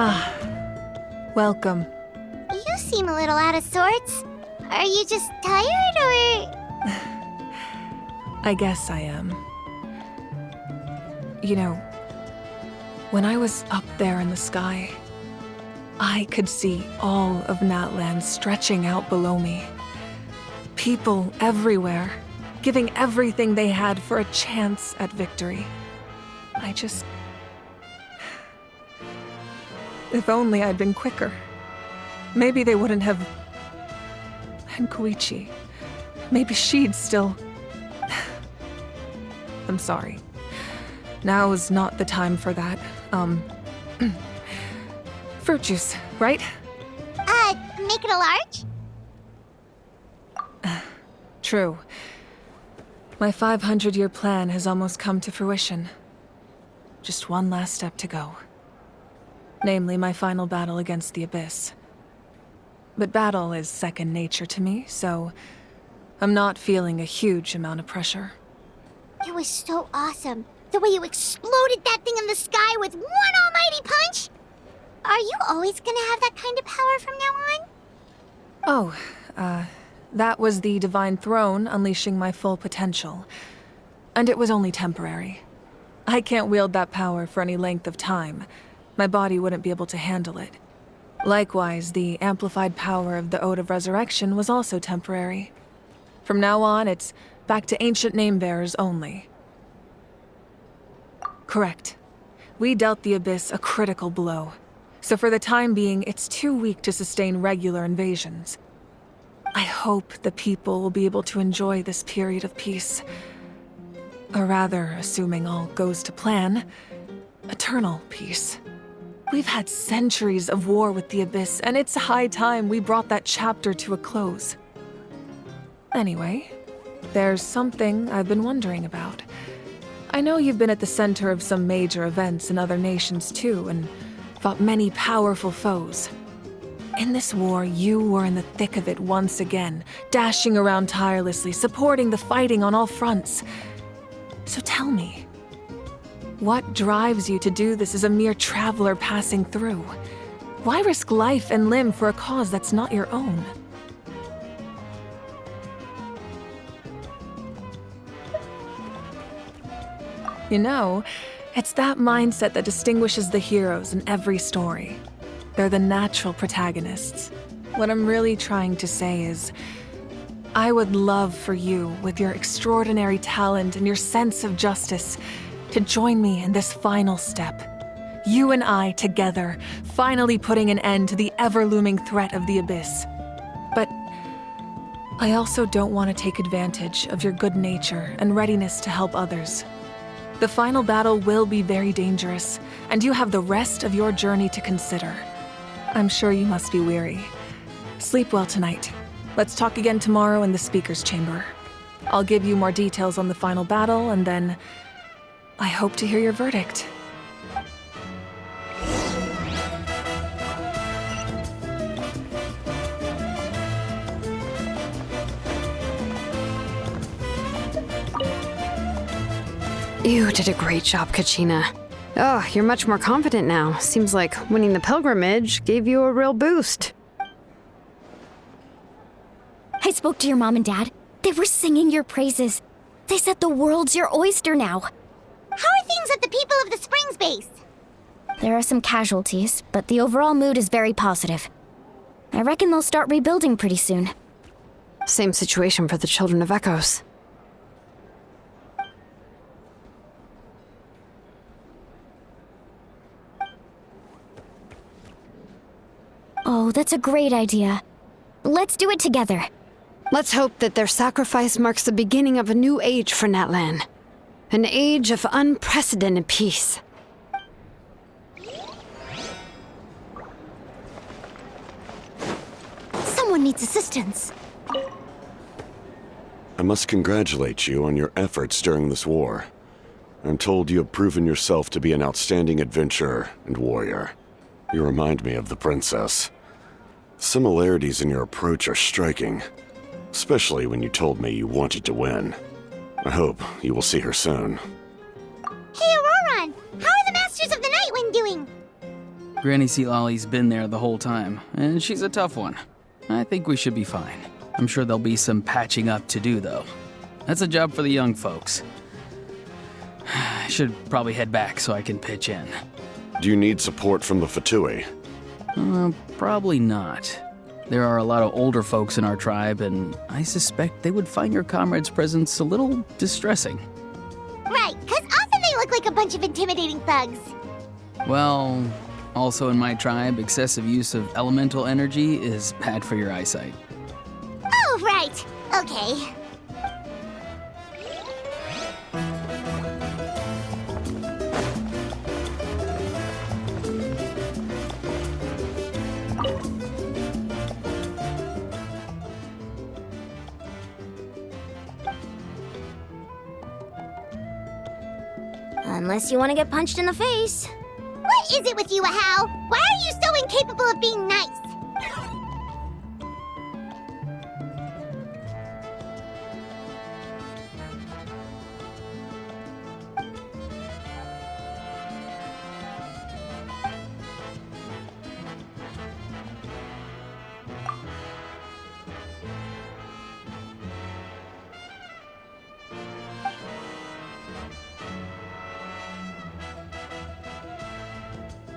Ah, welcome. You seem a little out of sorts. Are you just tired, or...? I guess I am. You know, when I was up there in the sky, I could see all of Natlan stretching out below me. People everywhere, giving everything they had for a chance at victory. If only I'd been quicker. Maybe they wouldn't have... And Koichi, maybe she'd still... I'm sorry. Now is not the time for that. Fruit juice, right? Make it a large? True. My 500-year plan has almost come to fruition. Just one last step to go. Namely, my final battle against the Abyss. But battle is second nature to me, so I'm not feeling a huge amount of pressure. It was so awesome. The way you exploded that thing in the sky with one almighty punch! Are you always gonna have that kind of power from now on? Oh, that was the Divine Throne unleashing my full potential. And it was only temporary. I can't wield that power for any length of time. My body wouldn't be able to handle it. Likewise, the amplified power of the Ode of Resurrection was also temporary. From now on, it's back to ancient name-bearers only. Correct. We dealt the Abyss a critical blow. So for the time being, it's too weak to sustain regular invasions. I hope the people will be able to enjoy this period of peace. Or rather, assuming all goes to plan, eternal peace. We've had centuries of war with the Abyss, and it's high time we brought that chapter to a close. Anyway, there's something I've been wondering about. I know you've been at the center of some major events in other nations too, and fought many powerful foes. In this war, you were in the thick of it once again, dashing around tirelessly, supporting the fighting on all fronts. So tell me, what drives you to do this as a mere traveler passing through? Why risk life and limb for a cause that's not your own? You know, it's that mindset that distinguishes the heroes in every story. They're the natural protagonists. What I'm really trying to say is, I would love for you, with your extraordinary talent and your sense of justice, to join me in this final step. You and I together, finally putting an end to the ever-looming threat of the Abyss. But I also don't want to take advantage of your good nature and readiness to help others. The final battle will be very dangerous, and you have the rest of your journey to consider. I'm sure you must be weary. Sleep well tonight. Let's talk again tomorrow in the speaker's chamber. I'll give you more details on the final battle, and then I hope to hear your verdict. You did a great job, Kachina. Oh, you're much more confident now. Seems like winning the pilgrimage gave you a real boost. I spoke to your mom and dad. They were singing your praises. They said the world's your oyster now. How are things at the People of the Springs base? There are some casualties, but the overall mood is very positive. I reckon they'll start rebuilding pretty soon. Same situation for the Children of Echoes. Oh, that's a great idea. Let's do it together. Let's hope that their sacrifice marks the beginning of a new age for Natlan. An age of unprecedented peace. Someone needs assistance. I must congratulate you on your efforts during this war. I'm told you have proven yourself to be an outstanding adventurer and warrior. You remind me of the princess. Similarities in your approach are striking, especially when you told me you wanted to win. I hope you will see her soon. Hey, Auroron! How are the Masters of the Night Wind doing? Granny Sealolly's been there the whole time, and she's a tough one. I think we should be fine. I'm sure there'll be some patching up to do, though. That's a job for the young folks. I should probably head back so I can pitch in. Do you need support from the Fatui? Probably not. There are a lot of older folks in our tribe, and I suspect they would find your comrade's presence a little distressing. Right, because often they look like a bunch of intimidating thugs. Well, also in my tribe, excessive use of elemental energy is bad for your eyesight. Oh, right. Okay. Unless you want to get punched in the face. What is it with you, Ahau? Why are you so incapable of being nice?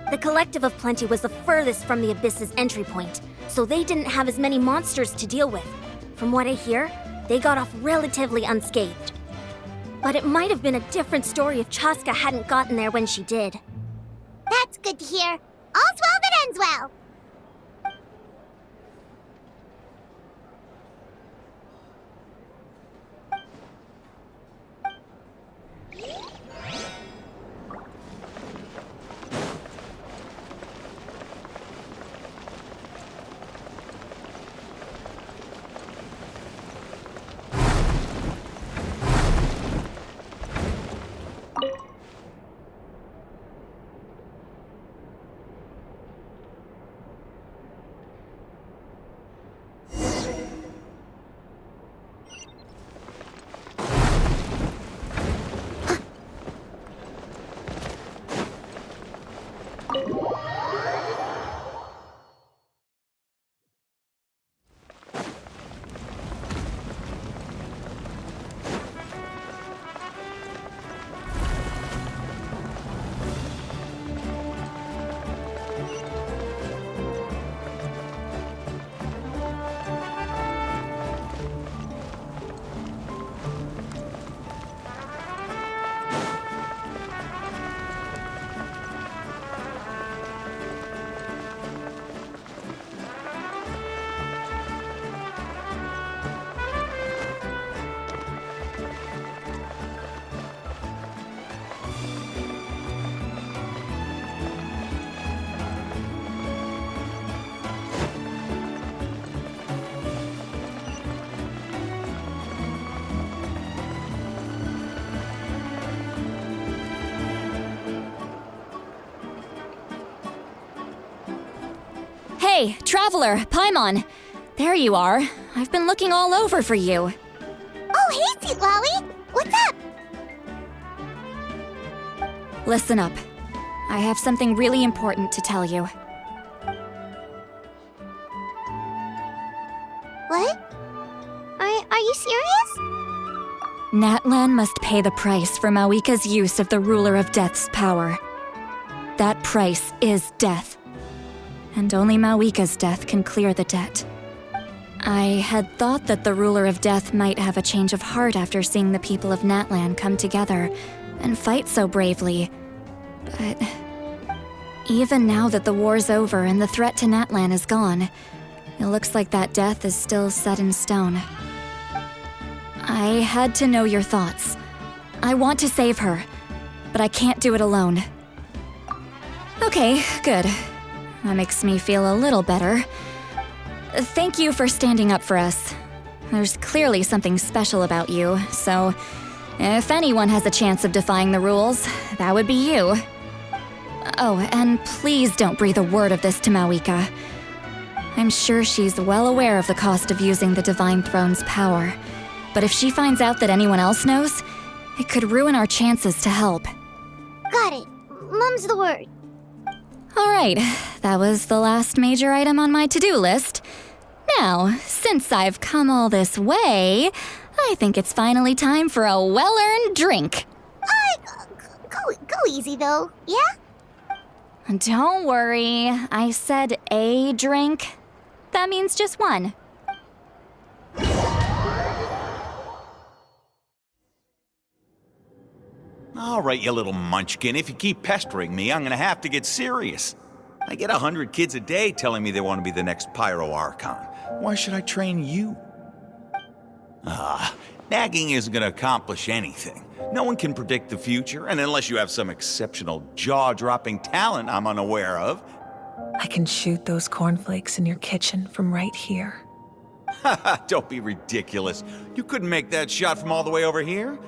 The Collective of Plenty was the furthest from the Abyss's entry point, so they didn't have as many monsters to deal with. From what I hear, they got off relatively unscathed. But it might have been a different story if Chaska hadn't gotten there when she did. That's good to hear. All's well that ends well. Hey, Traveler, Paimon! There you are. I've been looking all over for you. Oh, hey, Sealolly! What's up? Listen up. I have something really important to tell you. What? Are you serious? Natlan must pay the price for Mawika's use of the Ruler of Death's power. That price is death. And only Mawika's death can clear the debt. I had thought that the Ruler of Death might have a change of heart after seeing the people of Natlan come together and fight so bravely. But even now that the war's over and the threat to Natlan is gone, it looks like that death is still set in stone. I had to know your thoughts. I want to save her, but I can't do it alone. Okay, good. That makes me feel a little better. Thank you for standing up for us. There's clearly something special about you, so if anyone has a chance of defying the rules, that would be you. Oh, and please don't breathe a word of this to Mawika. I'm sure she's well aware of the cost of using the Divine Throne's power, but if she finds out that anyone else knows, it could ruin our chances to help. Got it. Mum's the word. Alright, that was the last major item on my to-do list. Now, since I've come all this way, I think it's finally time for a well-earned drink. Go easy though, yeah? Don't worry, I said a drink. That means just one. All right, you little munchkin, if you keep pestering me, I'm gonna have to get serious. I get 100 kids a day telling me they want to be the next Pyro Archon. Why should I train you? Nagging isn't gonna accomplish anything. No one can predict the future, and unless you have some exceptional jaw-dropping talent I'm unaware of. I can shoot those cornflakes in your kitchen from right here. Haha, don't be ridiculous. You couldn't make that shot from all the way over here?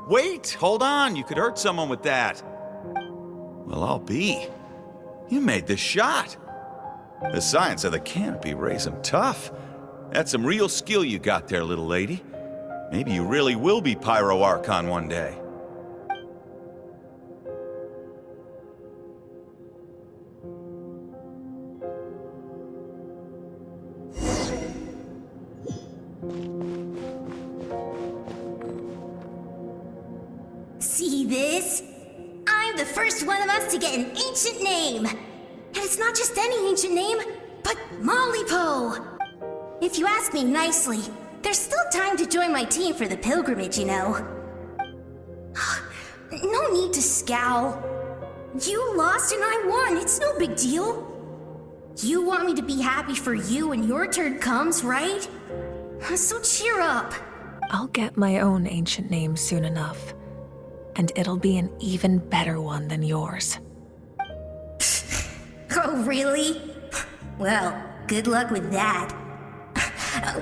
Wait, hold on, you could hurt someone with that. Well, I'll be. You made this shot. The science of the canopy raised him tough. That's some real skill you got there, little lady. Maybe you really will be Pyro Archon one day. See this? I'm the first one of us to get an ancient name. And it's not just any ancient name, but Mollypo. If you ask me nicely, there's still time to join my team for the pilgrimage, you know. No need to scowl. You lost and I won, it's no big deal. You want me to be happy for you when your turn comes, right? So cheer up. I'll get my own ancient name soon enough. And it'll be an even better one than yours. Oh, really? Well, good luck with that.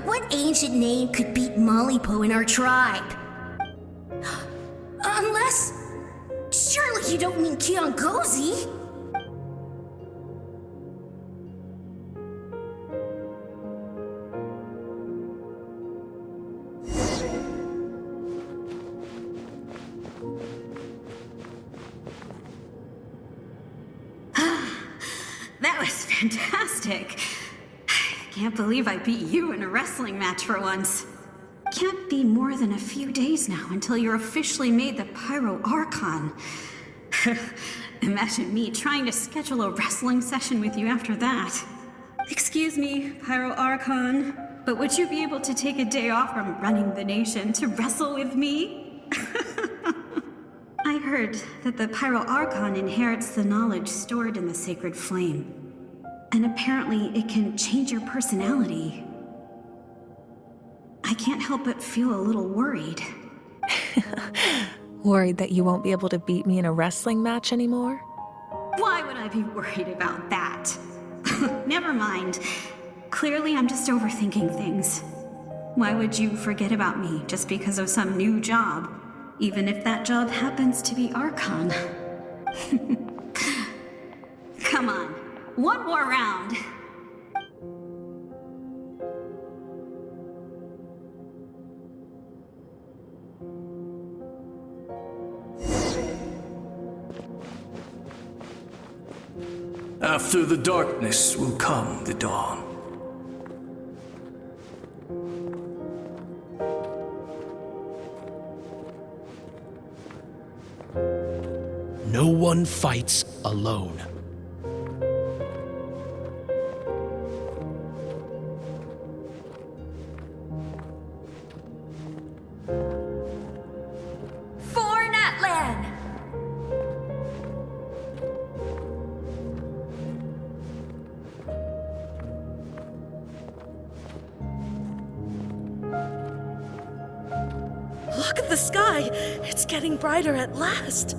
What ancient name could beat Mollypo in our tribe? Unless... surely you don't mean Kiangozi? That was fantastic. I can't believe I beat you in a wrestling match for once. Can't be more than a few days now until you're officially made the Pyro Archon. Imagine me trying to schedule a wrestling session with you after that. Excuse me, Pyro Archon, but would you be able to take a day off from running the nation to wrestle with me? I heard that the Pyro Archon inherits the knowledge stored in the sacred flame. And apparently it can change your personality. I can't help but feel a little worried. Worried that you won't be able to beat me in a wrestling match anymore? Why would I be worried about that? Never mind. Clearly I'm just overthinking things. Why would you forget about me just because of some new job? Even if that job happens to be Archon. Come on, one more round. After the darkness will come the dawn. No one fights alone. For Natlan! Look at the sky! It's getting brighter at last!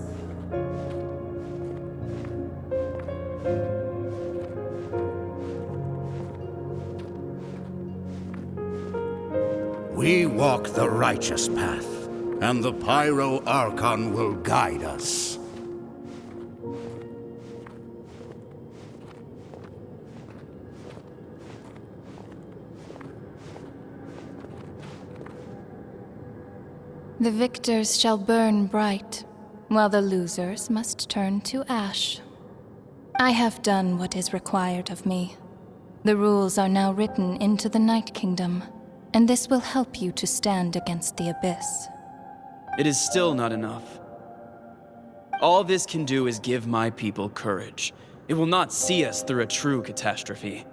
We walk the righteous path, and the Pyro Archon will guide us. The victors shall burn bright, while the losers must turn to ash. I have done what is required of me. The rules are now written into the Night Kingdom, and this will help you to stand against the Abyss. It is still not enough. All this can do is give my people courage. It will not see us through a true catastrophe.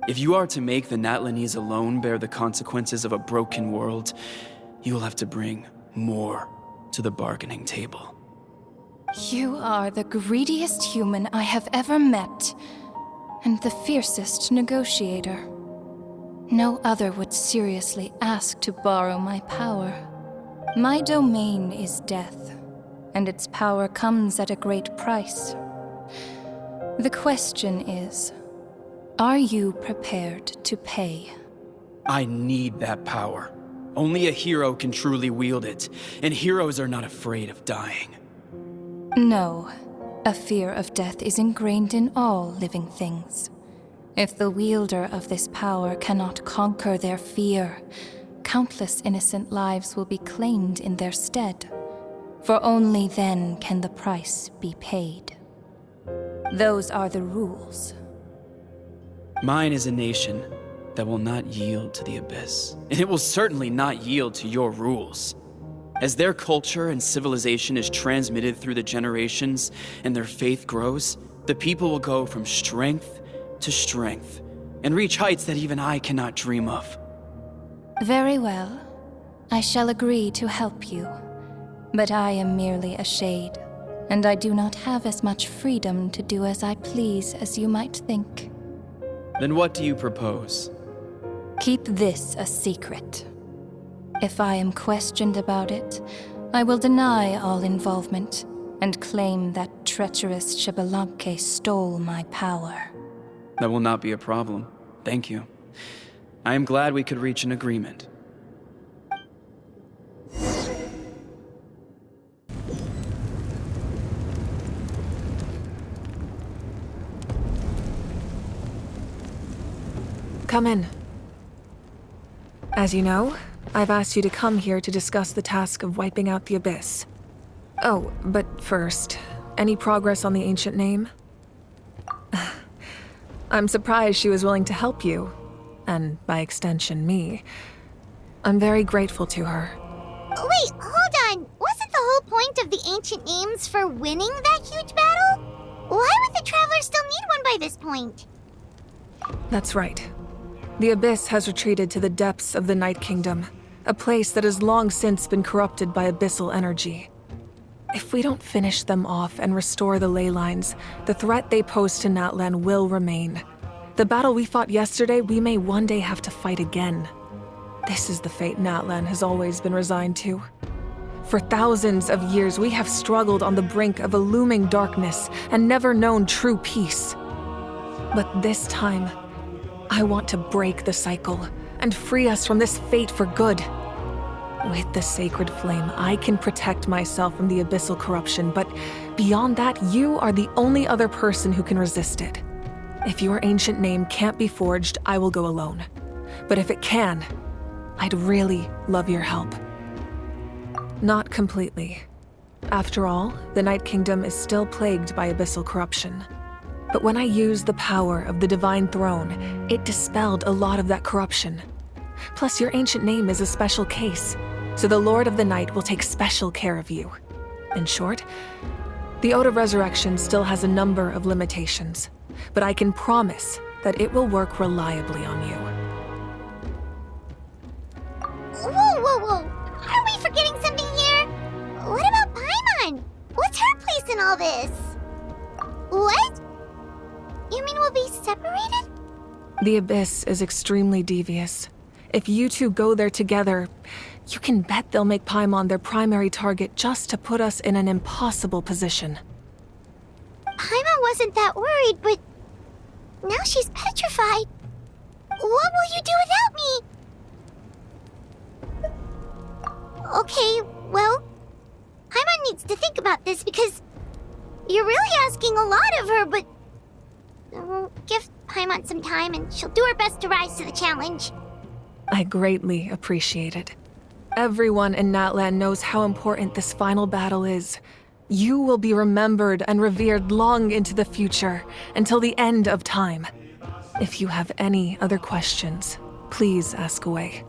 If you are to make the Natlanese alone bear the consequences of a broken world, you will have to bring more to the bargaining table. You are the greediest human I have ever met, and the fiercest negotiator. No other would seriously ask to borrow my power. My domain is death, and its power comes at a great price. The question is, are you prepared to pay? I need that power. Only a hero can truly wield it, and heroes are not afraid of dying. No, a fear of death is ingrained in all living things. If the wielder of this power cannot conquer their fear, countless innocent lives will be claimed in their stead. For only then can the price be paid. Those are the rules. Mine is a nation that will not yield to the Abyss, and it will certainly not yield to your rules. As their culture and civilization is transmitted through the generations and their faith grows, the people will go from strength to strength and reach heights that even I cannot dream of. Very well. I shall agree to help you. But I am merely a shade, and I do not have as much freedom to do as I please as you might think. Then what do you propose? Keep this a secret. If I am questioned about it, I will deny all involvement and claim that treacherous Xbalanque stole my power. That will not be a problem. Thank you. I am glad we could reach an agreement. Come in. As you know, I've asked you to come here to discuss the task of wiping out the Abyss. Oh, but first, any progress on the ancient name? I'm surprised she was willing to help you, and by extension, me. I'm very grateful to her. Wait, hold on. Wasn't the whole point of the ancient names for winning that huge battle? Why would the Travelers still need one by this point? That's right. The Abyss has retreated to the depths of the Night Kingdom, a place that has long since been corrupted by abyssal energy. If we don't finish them off and restore the ley lines, the threat they pose to Natlan will remain. The battle we fought yesterday, we may one day have to fight again. This is the fate Natlan has always been resigned to. For thousands of years, we have struggled on the brink of a looming darkness and never known true peace. But this time, I want to break the cycle and free us from this fate for good. With the sacred flame, I can protect myself from the abyssal corruption, but beyond that, you are the only other person who can resist it. If your ancient name can't be forged, I will go alone. But if it can, I'd really love your help. Not completely. After all, the Night Kingdom is still plagued by abyssal corruption. But when I used the power of the Divine Throne, it dispelled a lot of that corruption. Plus, your ancient name is a special case, so the Lord of the Night will take special care of you. In short, the Ode of Resurrection still has a number of limitations, but I can promise that it will work reliably on you. Whoa. Are we forgetting something here? What about Paimon? What's her place in all this? What? You mean we'll be separated? The Abyss is extremely devious. If you two go there together, you can bet they'll make Paimon their primary target just to put us in an impossible position. Paimon wasn't that worried, but now she's petrified. What will you do without me? Okay, well, Paimon needs to think about this because you're really asking a lot of her, but give Paimon some time and she'll do her best to rise to the challenge. I greatly appreciate it. Everyone in Natlan knows how important this final battle is. You will be remembered and revered long into the future, until the end of time. If you have any other questions, please ask away.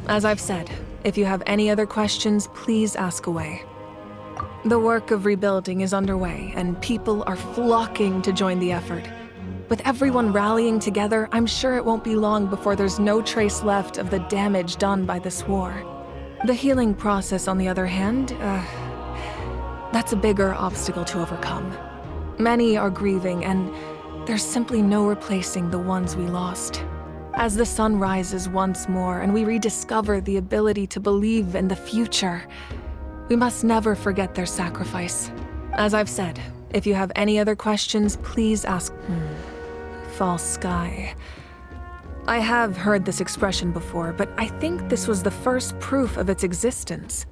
As I've said, if you have any other questions, please ask away. The work of rebuilding is underway, and people are flocking to join the effort. With everyone rallying together, I'm sure it won't be long before there's no trace left of the damage done by this war. The healing process, on the other hand, that's a bigger obstacle to overcome. Many are grieving, and there's simply no replacing the ones we lost. As the sun rises once more and we rediscover the ability to believe in the future, we must never forget their sacrifice. As I've said, if you have any other questions, please ask. False sky. I have heard this expression before, but I think this was the first proof of its existence.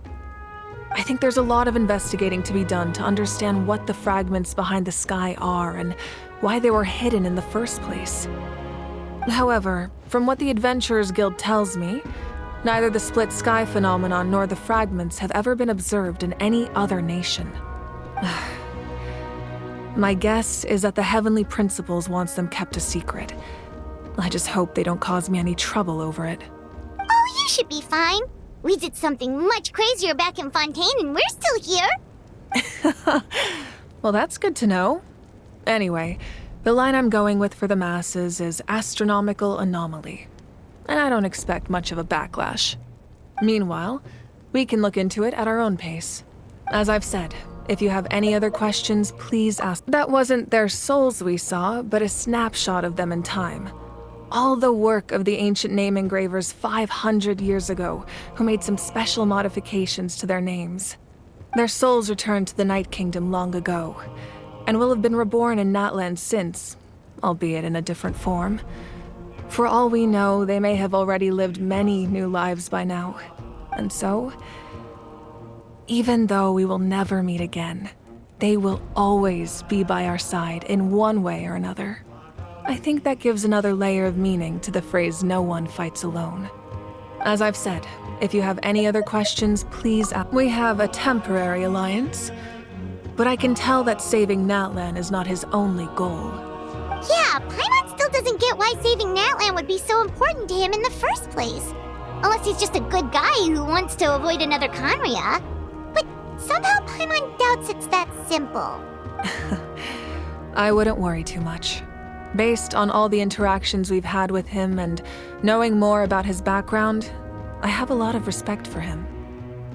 I think there's a lot of investigating to be done to understand what the fragments behind the sky are and why they were hidden in the first place. However, from what the Adventurers Guild tells me, neither the split sky phenomenon nor the fragments have ever been observed in any other nation. My guess is that the Heavenly Principles wants them kept a secret. I just hope they don't cause me any trouble over it. Oh, you should be fine. We did something much crazier back in Fontaine and we're still here. Well, that's good to know. Anyway, the line I'm going with for the masses is astronomical anomaly. And I don't expect much of a backlash. Meanwhile, we can look into it at our own pace. As I've said, if you have any other questions, please ask. That wasn't their souls we saw, but a snapshot of them in time. All the work of the ancient name engravers 500 years ago, who made some special modifications to their names. Their souls returned to the Night Kingdom long ago, and will have been reborn in Natlan since, albeit in a different form. For all we know, they may have already lived many new lives by now. And so, even though we will never meet again, they will always be by our side in one way or another. I think that gives another layer of meaning to the phrase, "no one fights alone." As I've said, if you have any other questions, please ask. We have a temporary alliance, but I can tell that saving Natlan is not his only goal. Yeah, Paimon still doesn't get why saving Natlan would be so important to him in the first place. Unless he's just a good guy who wants to avoid another Conria. But somehow Paimon doubts it's that simple. I wouldn't worry too much. Based on all the interactions we've had with him and knowing more about his background, I have a lot of respect for him.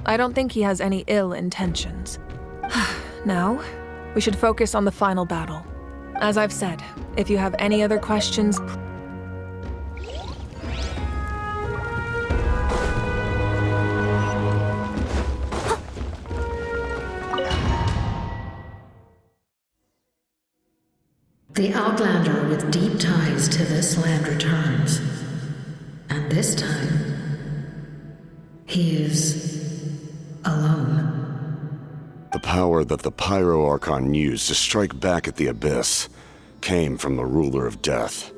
I don't think he has any ill intentions. Now, we should focus on the final battle. As I've said, if you have any other questions, The Outlander with deep ties to this land returns. And this time, he is alone. The power that the Pyro Archon used to strike back at the Abyss came from the Ruler of Death.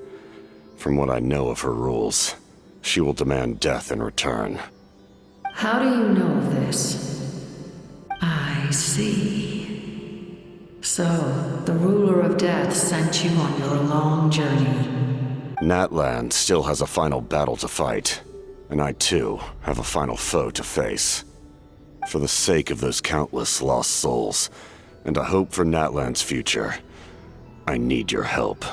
From what I know of her rules, she will demand death in return. How do you know of this? I see. So, the Ruler of Death sent you on your long journey. Natlan still has a final battle to fight, and I too have a final foe to face. For the sake of those countless lost souls, and a hope for Natlan's future, I need your help.